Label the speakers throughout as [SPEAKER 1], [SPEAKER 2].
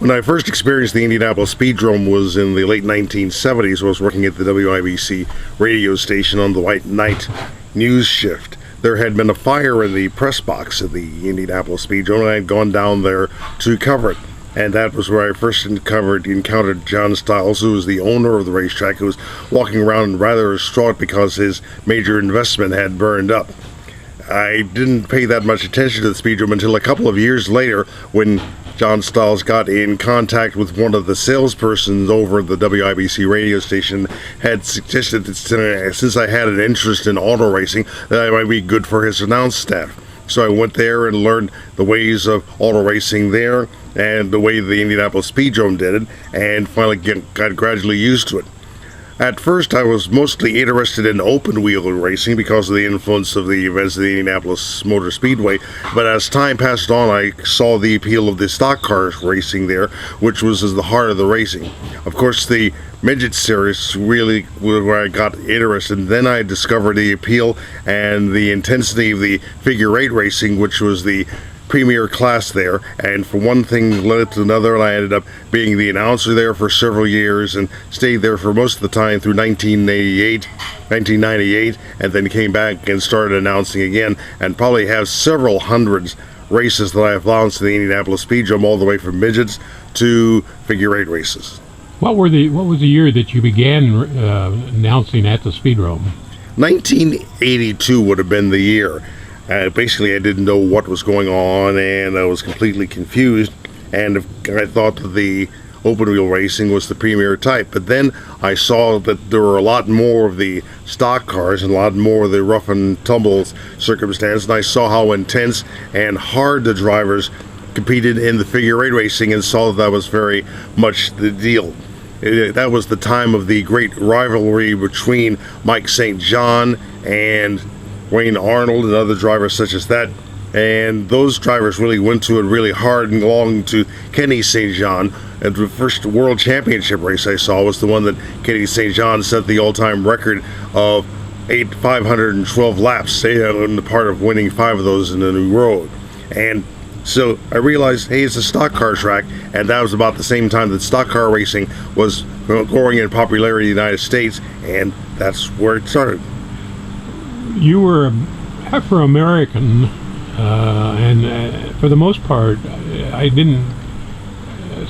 [SPEAKER 1] When I first experienced the Indianapolis Speedrome was in the late 1970s. I was working at the WIBC radio station on the white night news shift. There had been a fire in the press box at the Indianapolis Speedrome, and I had gone down there to cover it. And that was where I first encountered John Stiles, who was the owner of the racetrack, who was walking around rather distraught because his major investment had burned up. I didn't pay that much attention to the Speedrome until a couple of years later when John Stiles got in contact with one of the salespersons over at the WIBC radio station, had suggested that since I had an interest in auto racing, that I might be good for his announce staff. So I went there and learned the ways of auto racing there and the way the Indianapolis Speedrome did it, and finally got gradually used to it. At first, I was mostly interested in open-wheel racing because of the influence of the events of the Indianapolis Motor Speedway, but as time passed on, I saw the appeal of the stock car racing there, which was at the heart of the racing. Of course, the midget series really was where I got interested, and then I discovered the appeal and the intensity of the figure eight racing, which was the premier class there, and for one thing led to another, and I ended up being the announcer there for several years and stayed there for most of the time through 1998, and then came back and started announcing again, and probably have several hundreds races that I have announced in the Indianapolis Speedrome, all the way from midgets to figure eight races.
[SPEAKER 2] What was the year that you began announcing at the Speedrome?
[SPEAKER 1] 1982 would have been the year. Basically, I didn't know what was going on, and I was completely confused, and I thought that the open wheel racing was the premier type. But then I saw that there were a lot more of the stock cars and a lot more of the rough and tumble circumstance, and I saw how intense and hard the drivers competed in the figure eight racing, and saw that was very much the deal. That was the time of the great rivalry between Mike St. John and Wayne Arnold and other drivers such as that, and those drivers really went to it really hard and belonged to Kenny St. John. And the first World Championship race I saw was the one that Kenny St. John set the all-time record of 512 laps, in the part of winning 5 of those in a new road. And so I realized, hey, it's a stock car track, and that was about the same time that stock car racing was growing in popularity in the United States, and that's where it started.
[SPEAKER 2] You were Afro-American, and for the most part, I didn't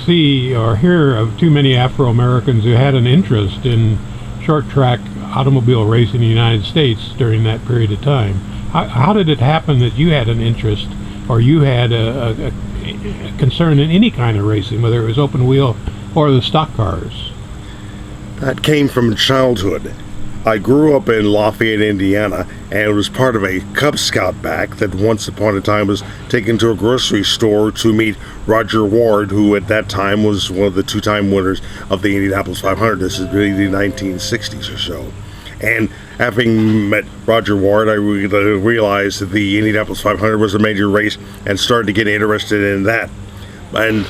[SPEAKER 2] see or hear of too many Afro-Americans who had an interest in short-track automobile racing in the United States during that period of time. How did it happen that you had an interest, or you had a concern in any kind of racing, whether it was open wheel or the stock cars?
[SPEAKER 1] That came from childhood. I grew up in Lafayette, Indiana, and was part of a Cub Scout pack that once upon a time was taken to a grocery store to meet Roger Ward, who at that time was one of the 2-time winners of the Indianapolis 500. This is really the 1960s or so. And having met Roger Ward, I realized that the Indianapolis 500 was a major race and started to get interested in that. And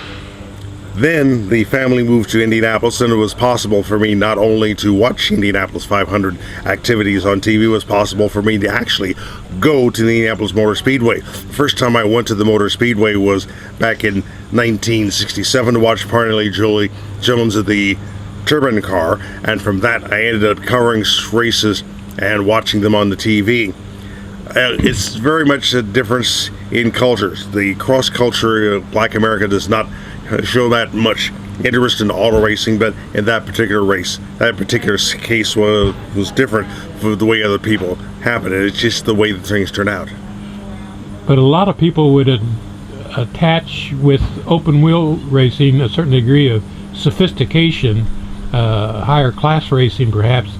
[SPEAKER 1] then the family moved to Indianapolis, and it was possible for me not only to watch Indianapolis 500 activities on TV, it was possible for me to actually go to the Indianapolis Motor Speedway. The first time I went to the Motor Speedway was back in 1967 to watch Parnelli Jones at the Turbine Car, and from that I ended up covering races and watching them on the TV. It's very much a difference in cultures. The cross-culture of Black America does not show that much interest in auto racing, but in that particular race, that particular case was different from the way other people happen. It's just the way that things turn out.
[SPEAKER 2] But a lot of people would attach with open wheel racing a certain degree of sophistication, higher class racing perhaps,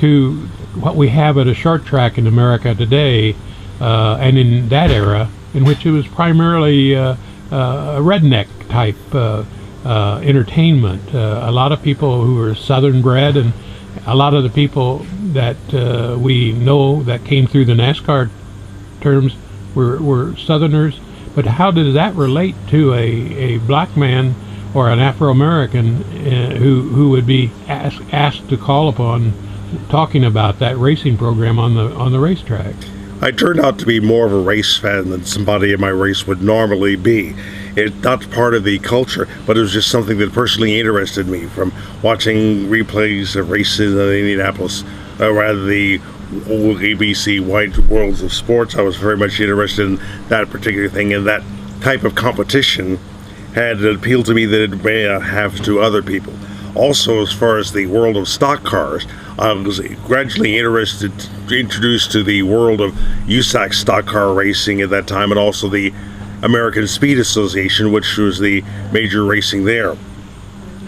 [SPEAKER 2] to what we have at a short track in America today, and in that era, in which it was primarily a redneck type entertainment. A lot of people who were Southern bred, and a lot of the people that we know that came through the NASCAR terms were Southerners. But how does that relate to a black man or an Afro-American who would be asked to call upon talking about that racing program on the racetrack?
[SPEAKER 1] I turned out to be more of a race fan than somebody in my race would normally be. It's not part of the culture, but it was just something that personally interested me from watching replays of races in Indianapolis, rather the old ABC Wide Worlds of Sports. I was very much interested in that particular thing, and that type of competition had appealed to me that it may not have to other people. Also, as far as the world of stock cars, I was gradually introduced to the world of USAC stock car racing at that time, and also the American Speed Association, which was the major racing there.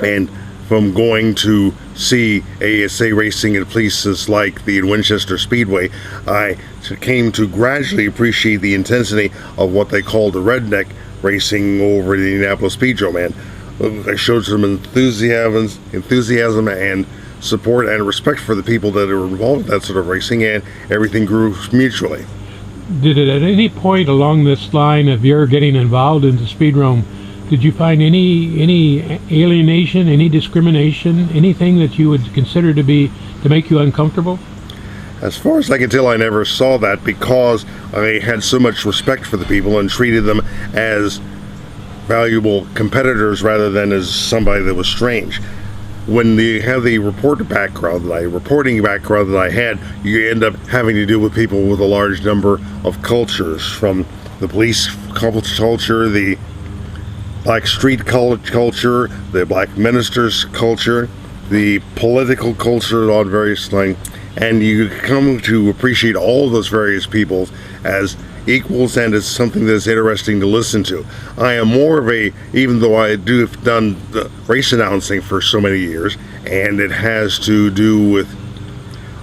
[SPEAKER 1] And from going to see ASA racing at places like the Winchester Speedway, I came to gradually appreciate the intensity of what they called the redneck racing over the Indianapolis Speedrome. And I showed some enthusiasm and support and respect for the people that are involved in that sort of racing, and everything grew mutually.
[SPEAKER 2] Did it at any point along this line of your getting involved in the Speedrome, did you find any alienation, any discrimination, anything that you would consider to make you uncomfortable?
[SPEAKER 1] As far as I can tell, I never saw that, because I had so much respect for the people and treated them as valuable competitors rather than as somebody that was strange. When you have the reporting background that I had, you end up having to deal with people with a large number of cultures, from the police culture, the black street culture, the black ministers culture, the political culture on various things, and you come to appreciate all of those various people as equals, and it's something that's interesting to listen to. I am more of even though I have done the race announcing for so many years, and it has to do with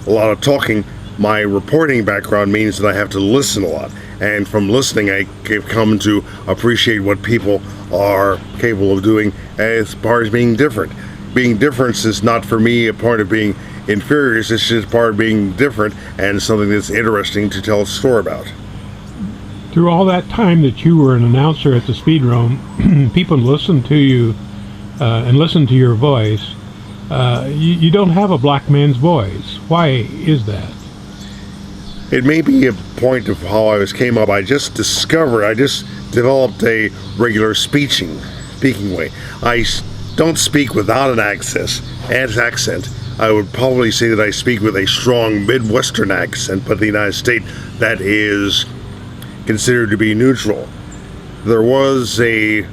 [SPEAKER 1] a lot of talking, my reporting background means that I have to listen a lot. And from listening, I have come to appreciate what people are capable of doing as far as being different. Being different is not for me a part of being inferior, it's just part of being different and something that's interesting to tell a story about.
[SPEAKER 2] Through all that time that you were an announcer at the Speedrome, people listened to you and listened to your voice. You don't have a black man's voice. Why is that?
[SPEAKER 1] It may be a point of how I came up. I just developed a regular speaking way. I don't speak without an accent. I would probably say that I speak with a strong Midwestern accent, but the United States, that is considered to be neutral. There was a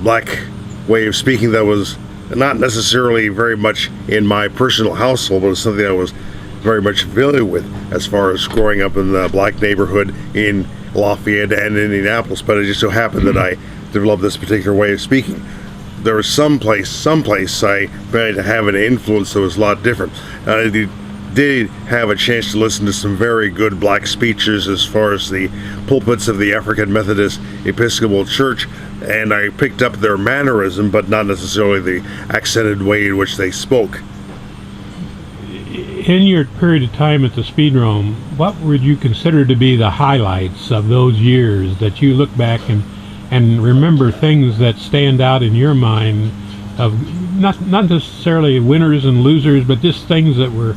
[SPEAKER 1] black way of speaking that was not necessarily very much in my personal household, but it's something I was very much familiar with as far as growing up in the black neighborhood in Lafayette and Indianapolis. But it just so happened that I developed this particular way of speaking. There was someplace I began to have an influence that was a lot different. I did have a chance to listen to some very good black speeches as far as the pulpits of the African Methodist Episcopal Church, and I picked up their mannerism, but not necessarily the accented way in which they spoke.
[SPEAKER 2] In your period of time at the Speedrome, what would you consider to be the highlights of those years that you look back and remember things that stand out in your mind, of not necessarily winners and losers, but just things that were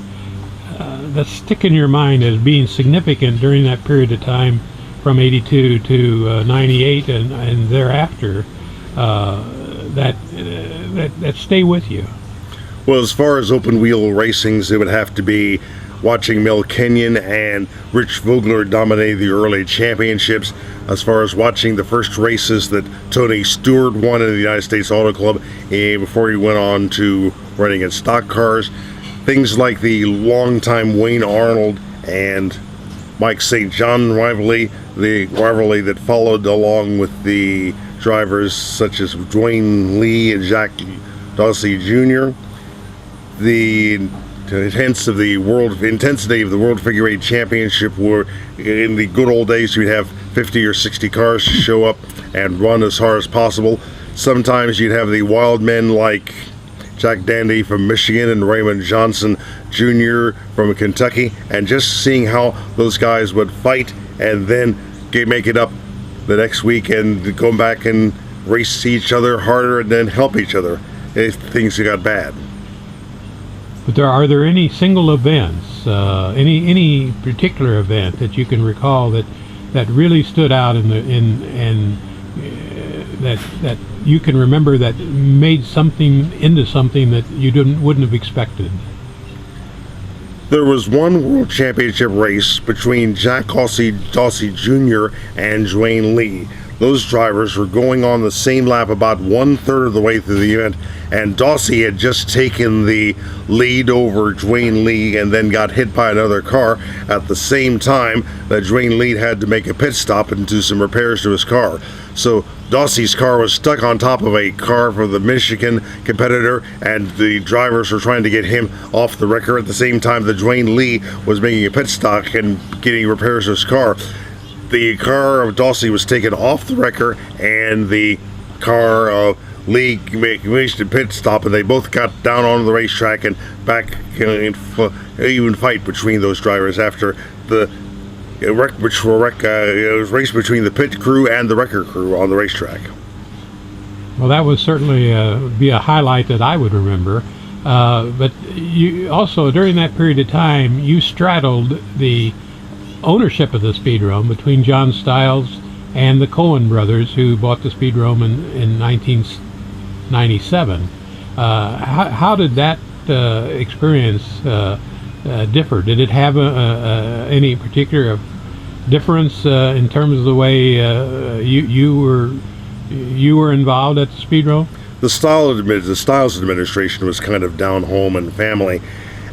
[SPEAKER 2] that stick in your mind as being significant during that period of time from 82 to 98 and thereafter, that stay with you?
[SPEAKER 1] Well, as far as open wheel racings, it would have to be watching Mel Kenyon and Rich Vogler dominate the early championships. As far as watching the first races that Tony Stewart won in the United States Auto Club before he went on to running in stock cars. Things like the longtime Wayne Arnold and Mike St. John rivalry, the rivalry that followed along with the drivers such as Dwayne Lee and Jack Dawsey Jr., the intensity of the World Figure 8 Championship, where in the good old days you'd have 50 or 60 cars show up and run as hard as possible. Sometimes you'd have the wild men like Jack Dandy from Michigan and Raymond Johnson Jr. from Kentucky, and just seeing how those guys would fight and then make it up the next week and go back and race each other harder and then help each other if things got bad.
[SPEAKER 2] But are there any single events, any particular event that you can recall that really stood out and that you can remember that made something into something that you wouldn't have expected?
[SPEAKER 1] There was one World Championship race between Jack Dawsey Jr. and Dwayne Lee. Those drivers were going on the same lap about 1/3 of the way through the event, and Dawsey had just taken the lead over Dwayne Lee and then got hit by another car at the same time that Dwayne Lee had to make a pit stop and do some repairs to his car. So Dawsey's car was stuck on top of a car for the Michigan competitor, and the drivers were trying to get him off the wrecker at the same time that Dwayne Lee was making a pit stop and getting repairs to his car. The car of Dawsey was taken off the wrecker, and the car of Lee made a pit stop, and they both got down onto the racetrack and back in even fight between those drivers after the race between the pit crew and the wrecker crew on the racetrack.
[SPEAKER 2] Well, that would certainly be a highlight that I would remember. But you also, during that period of time, you straddled the ownership of the Speedrome between John Stiles and the Cohen brothers, who bought the Speedrome in 1997. How did that experience differ? Did it have any particular difference in terms of the way you were involved at the Speedrome?
[SPEAKER 1] The Stiles administration was kind of down home and family.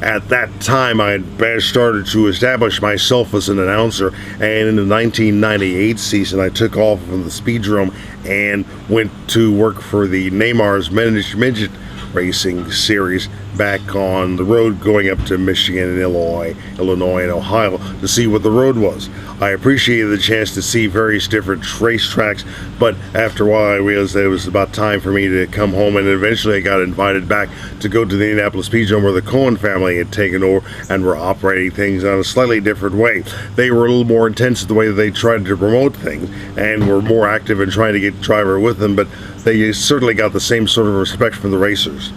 [SPEAKER 1] At that time, I had started to establish myself as an announcer, and in the 1998 season, I took off from the Speedrome and went to work for the Neymar's Midget Racing Series back on the road going up to Michigan and Illinois and Ohio to see what the road was. I appreciated the chance to see various different racetracks, but after a while I realized that it was about time for me to come home, and eventually I got invited back to go to the Indianapolis Speedrome, where the Cohen family had taken over and were operating things on a slightly different way. They were a little more intense in the way that they tried to promote things and were more active in trying to get driver with them, but they certainly got the same sort of respect from the racers.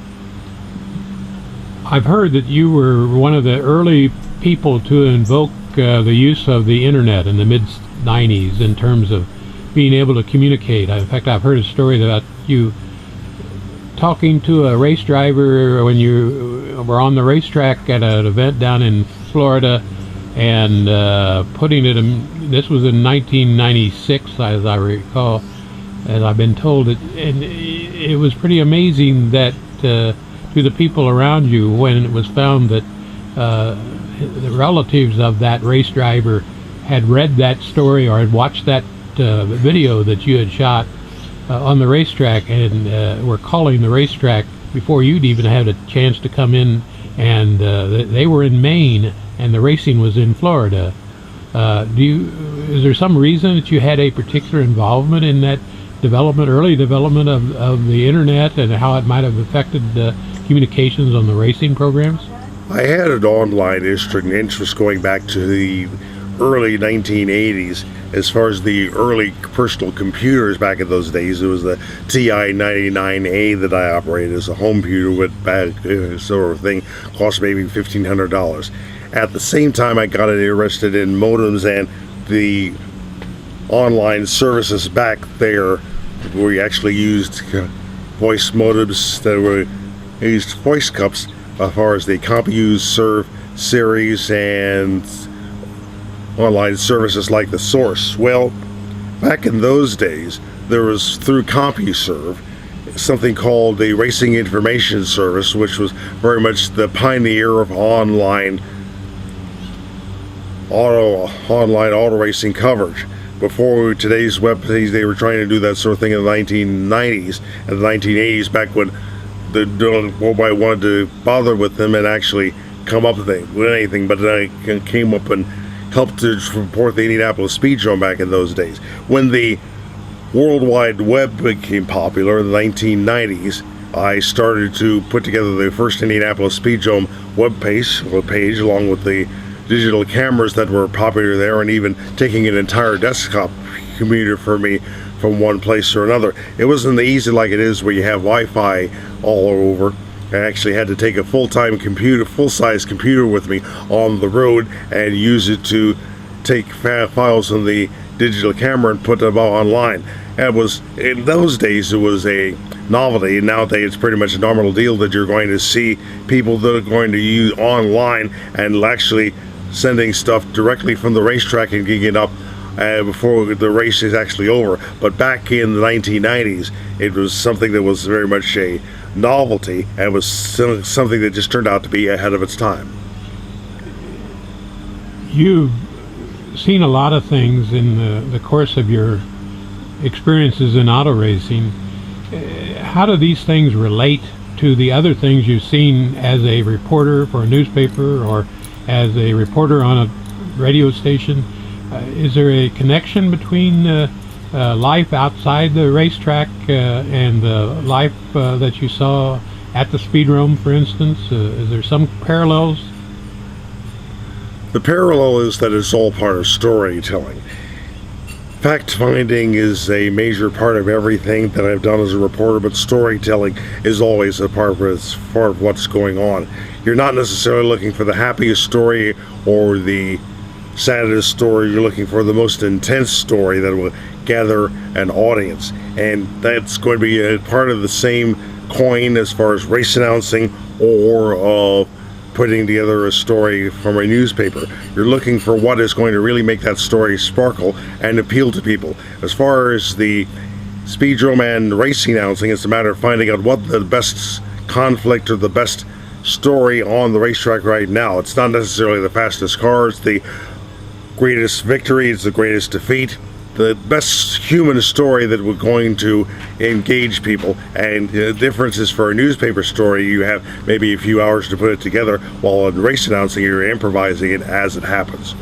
[SPEAKER 2] I've heard that you were one of the early people to invoke the use of the internet in the mid-90s in terms of being able to communicate. In fact, I've heard a story about you talking to a race driver when you were on the racetrack at an event down in Florida, and putting it in, this was in 1996, as I recall, and I've been told it, and it was pretty amazing that to the people around you, when it was found that the relatives of that race driver had read that story or had watched that video that you had shot on the racetrack, and were calling the racetrack before you'd even had a chance to come in, and they were in Maine and the racing was in Florida. Is there some reason that you had a particular involvement in that early development of the internet, and how it might have affected communications on the racing programs?
[SPEAKER 1] I had an online interest going back to the early 1980s. As far as the early personal computers back in those days, it was the TI-99A that I operated as a home computer with sort of thing, cost maybe $1,500. At the same time, I got interested in modems and the online services back there. We actually used voice modems that were used voice cups as far as the CompuServe series and online services like the Source. Well, back in those days, there was, through CompuServe, something called the Racing Information Service, which was very much the pioneer of online auto racing coverage. Before today's web page, they were trying to do that sort of thing in the 1990s and the 1980s, back when nobody wanted to bother with them and actually come up with anything, but I came up and helped to support the Indianapolis Speedrome back in those days. When the World Wide Web became popular in the 1990s, I started to put together the first Indianapolis Speedrome web page along with the digital cameras that were popular there, and even taking an entire desktop computer for me from one place or another. It wasn't easy like it is where you have Wi-Fi all over. I actually had to take a full-size computer with me on the road and use it to take files on the digital camera and put them online. It was, in those days, it was a novelty. Nowadays, it's pretty much a normal deal that you're going to see people that are going to use online and actually sending stuff directly from the racetrack and getting it up before the race is actually over. But back in the 1990s, it was something that was very much a novelty, and was something that just turned out to be ahead of its time.
[SPEAKER 2] You've seen a lot of things in the course of your experiences in auto racing. How do these things relate to the other things you've seen as a reporter for a newspaper or as a reporter on a radio station? Is there a connection between life outside the racetrack and the life that you saw at the Speedrome, for instance? Is there some parallels?
[SPEAKER 1] The parallel is that it's all part of storytelling. Fact finding is a major part of everything that I've done as a reporter, but storytelling is always a part of what's going on. You're not necessarily looking for the happiest story or the saddest story. You're looking for the most intense story that will gather an audience, and that's going to be a part of the same coin as far as race announcing or putting together a story from a newspaper. You're looking for what is going to really make that story sparkle and appeal to people. As far as the Speedrome and racing announcing, it's a matter of finding out what the best conflict or the best story on the racetrack right now. It's not necessarily the fastest car, it's the greatest victory, it's the greatest defeat, the best human story that we're going to engage people. And the difference is, for a newspaper story, you have maybe a few hours to put it together, while in race announcing, you're improvising it as it happens.